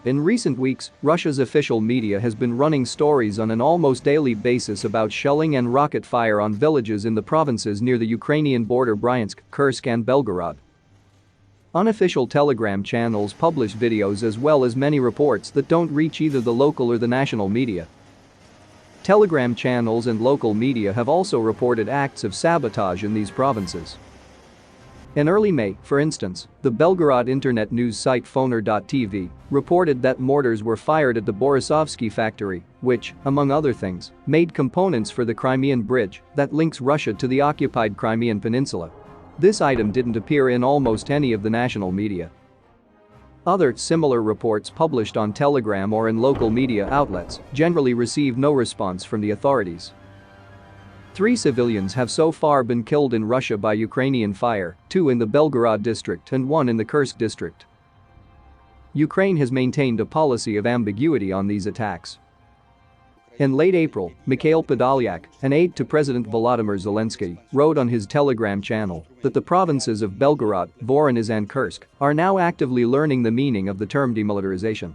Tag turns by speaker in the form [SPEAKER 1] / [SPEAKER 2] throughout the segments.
[SPEAKER 1] In recent weeks, Russia's official media has been running stories on an almost daily basis about shelling and rocket fire on villages in the provinces near the Ukrainian border Bryansk, Kursk and Belgorod. Unofficial Telegram channels publish videos as well as many reports that don't reach either the local or the national media. Telegram channels and local media have also reported acts of sabotage in these provinces. In early May, for instance, the Belgorod internet news site Foner.tv reported that mortars were fired at the Borisovsky factory, which, among other things, made components for the Crimean Bridge that links Russia to the occupied Crimean Peninsula. This item didn't appear in almost any of the national media. Other similar reports published on Telegram or in local media outlets generally receive no response from the authorities. 3 civilians have so far been killed in Russia by Ukrainian fire, 2 in the Belgorod district and 1 in the Kursk district. Ukraine has maintained a policy of ambiguity on these attacks. In late April, Mikhail Podolyak, an aide to President Volodymyr Zelensky, wrote on his Telegram channel that the provinces of Belgorod, Voronezh and Kursk are now actively learning the meaning of the term demilitarization.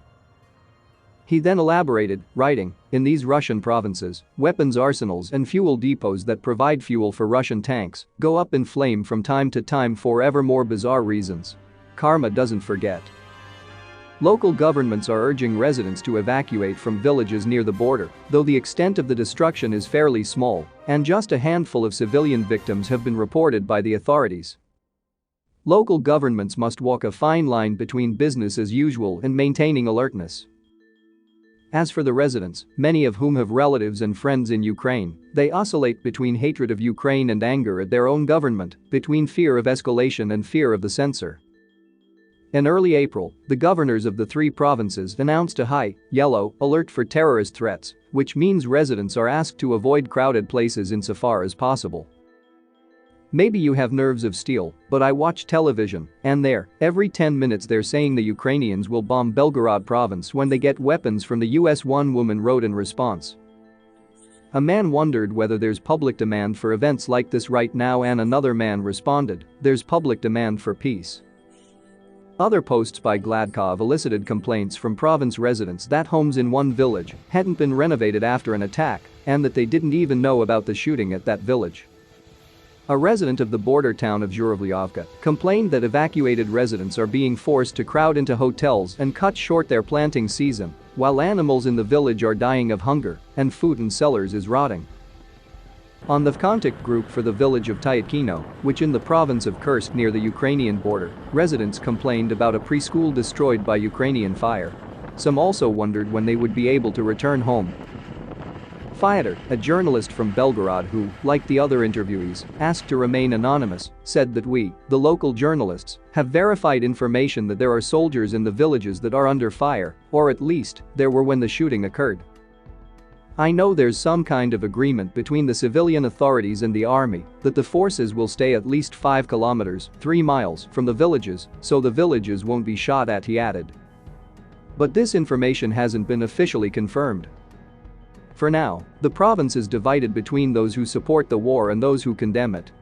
[SPEAKER 1] He then elaborated, writing, "In these Russian provinces, weapons arsenals and fuel depots that provide fuel for Russian tanks go up in flame from time to time for ever more bizarre reasons. Karma doesn't forget." Local governments are urging residents to evacuate from villages near the border, though the extent of the destruction is fairly small, and just a handful of civilian victims have been reported by the authorities. Local governments must walk a fine line between business as usual and maintaining alertness. As for the residents, many of whom have relatives and friends in Ukraine, they oscillate between hatred of Ukraine and anger at their own government, between fear of escalation and fear of the censor. In early April, the governors of the 3 provinces announced a high, yellow, alert for terrorist threats, which means residents are asked to avoid crowded places insofar as possible. Maybe you have nerves of steel, but I watch television, and there, every 10 minutes they're saying the Ukrainians will bomb Belgorod province when they get weapons from the US, one woman wrote in response. A man wondered whether there's public demand for events like this right now, and another man responded, "There's public demand for peace." Other posts by Gladkov elicited complaints from province residents that homes in one village hadn't been renovated after an attack and that they didn't even know about the shooting at that village. A resident of the border town of Zhuravlyovka complained that evacuated residents are being forced to crowd into hotels and cut short their planting season, while animals in the village are dying of hunger and food in cellars is rotting. On the contact group for the village of Tyatkino, which in the province of Kursk near the Ukrainian border, residents complained about a preschool destroyed by Ukrainian fire. Some also wondered when they would be able to return home. Fyodor, a journalist from Belgorod who, like the other interviewees, asked to remain anonymous, said that we, the local journalists, have verified information that there are soldiers in the villages that are under fire, or at least, there were when the shooting occurred. I know there's some kind of agreement between the civilian authorities and the army that the forces will stay at least 5 kilometers, 3 miles, from the villages, so the villages won't be shot at, he added. But this information hasn't been officially confirmed. For now, the province is divided between those who support the war and those who condemn it.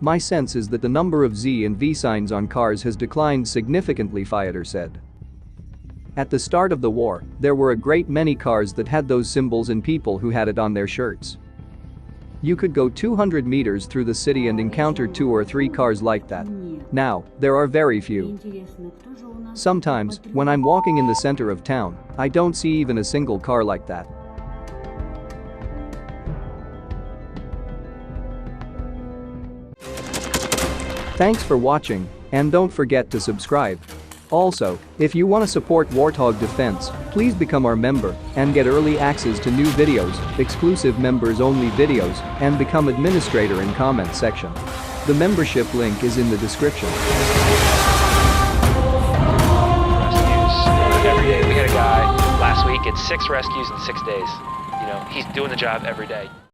[SPEAKER 1] My sense is that the number of Z and V signs on cars has declined significantly, Fyodor said. At the start of the war, there were a great many cars that had those symbols and people who had it on their shirts. You could go 200 meters through the city and encounter 2 or 3 cars like that. Now, there are very few. Sometimes, when I'm walking in the center of town, I don't see even a single car like that. Thanks for watching, and don't forget to subscribe. Also, if you want to support Warthog Defense, please become our member and get early access to new videos, exclusive members-only videos, and become administrator in comment section. The membership link is in the description.
[SPEAKER 2] Every day. We had a guy last week, it's 6 rescues in 6 days. He's doing the job every day.